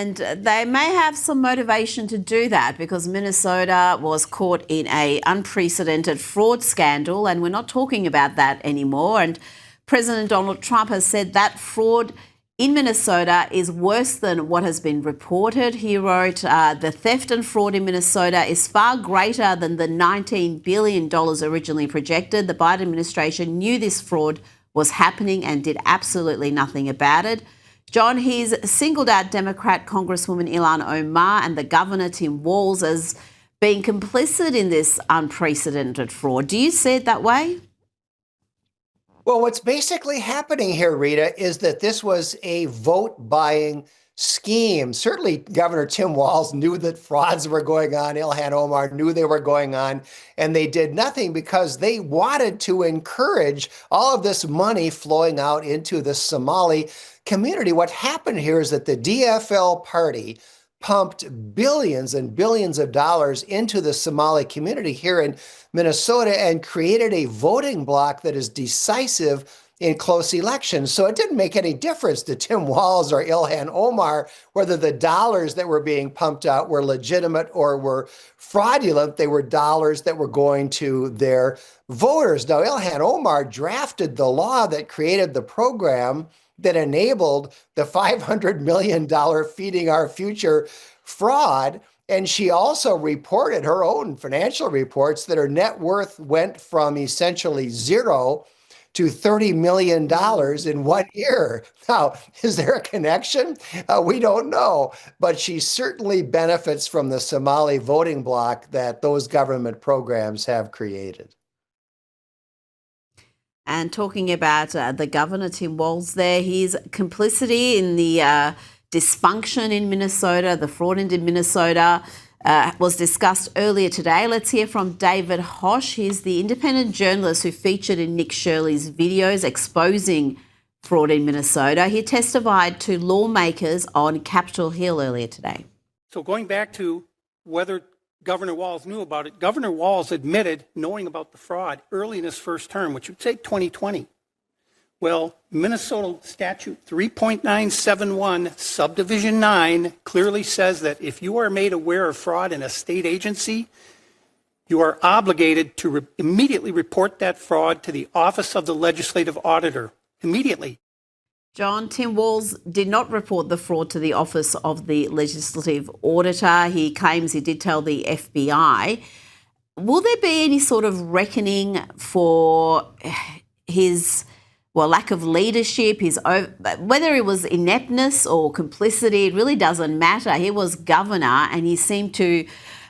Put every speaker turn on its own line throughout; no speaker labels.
And they may have some motivation to do that because Minnesota was caught in an unprecedented fraud scandal, and we're not talking about that anymore. And President Donald Trump has said that fraud in Minnesota is worse than what has been reported. He wrote, the theft and fraud in Minnesota is far greater than the $19 billion originally projected. The Biden administration knew this fraud was happening and did absolutely nothing about it. John, he's singled out Democrat Congresswoman Ilhan Omar and the Governor Tim Walz as being complicit in this unprecedented fraud. Do you see it that way?
Well, what's basically happening here, Rita, is that this was a vote-buying scheme. Certainly, Governor Tim Walz knew that frauds were going on. Ilhan Omar knew they were going on, and they did nothing because they wanted to encourage all of this money flowing out into the Somali community. What happened here is that the DFL party pumped billions and billions of dollars into the Somali community here in Minnesota and created a voting bloc that is decisive in close elections. So it didn't make any difference to Tim Walz or Ilhan Omar whether the dollars that were being pumped out were legitimate or were fraudulent. They were dollars that were going to their voters. Now, Ilhan Omar drafted the law that created the program that enabled the $500 million Feeding Our Future fraud. And she also reported her own financial reports that her net worth went from essentially zero to $30 million in 1 year. Now, is there a connection? We don't know, but she certainly benefits from the Somali voting bloc that those government programs have created.
And talking about the Governor, Tim Walz there, his complicity in the dysfunction in Minnesota, the fraud in Minnesota, was discussed earlier today. Let's hear from David Hosh. He's the independent journalist who featured in Nick Shirley's videos exposing fraud in Minnesota. He testified to lawmakers on Capitol Hill earlier today.
So going back to whether Governor Walz knew about it, Governor Walz admitted knowing about the fraud early in his first term, which would say 2020. Well, Minnesota statute 3.971 subdivision 9 clearly says that if you are made aware of fraud in a state agency, you are obligated to immediately report that fraud to the Office of the Legislative Auditor, immediately.
John, Tim Walz did not report the fraud to the Office of the Legislative Auditor. He claims he did tell the FBI. Will there be any sort of reckoning for his lack of leadership, whether it was ineptness or complicity? It really doesn't matter. He was governor and he seemed to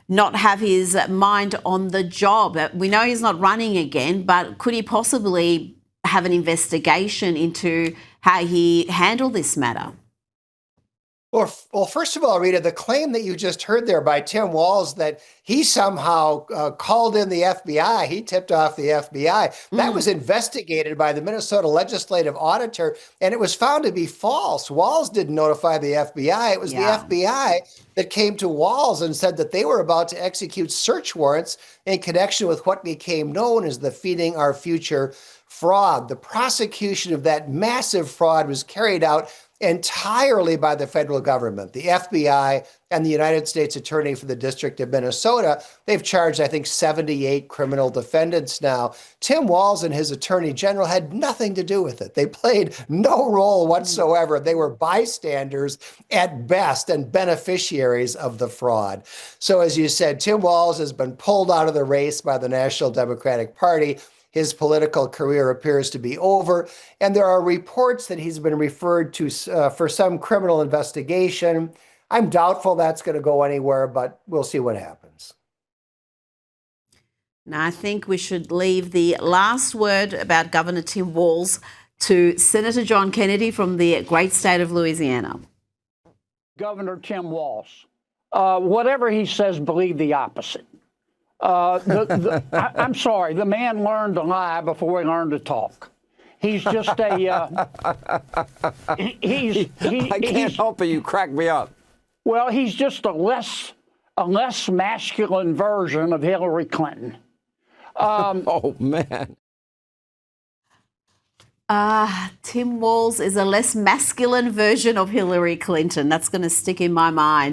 not have his mind on the job. We know he's not running again, but could he possibly have an investigation into how he handled this matter?
Well, first of all, Rita, the claim that you just heard there by Tim Walz that he somehow called in the FBI, he tipped off the FBI, that was investigated by the Minnesota Legislative Auditor, and it was found to be false. Walz didn't notify the FBI. It was the FBI that came to Walz and said that they were about to execute search warrants in connection with what became known as the Feeding Our Future fraud. The prosecution of that massive fraud was carried out entirely by the federal government, the FBI and the United States Attorney for the District of Minnesota. They've charged, I think, 78 criminal defendants now. Tim Walz and his Attorney General had nothing to do with it. They played no role whatsoever. They were bystanders at best and beneficiaries of the fraud. So as you said, Tim Walz has been pulled out of the race by the National Democratic Party. His political career appears to be over, and there are reports that he's been referred to for some criminal investigation. I'm doubtful that's going to go anywhere, but we'll see what happens.
Now, I think we should leave the last word about Governor Tim Walz to Senator John Kennedy from the great state of Louisiana.
Governor Tim Walz, whatever he says, believe the opposite. I'm sorry, the man learned to lie before he learned to talk. He's just a,
I can't help it, you crack me up.
Well, he's just a less masculine version of Hillary Clinton.
Oh, man.
Tim Walz is a less masculine version of Hillary Clinton. That's going to stick in my mind.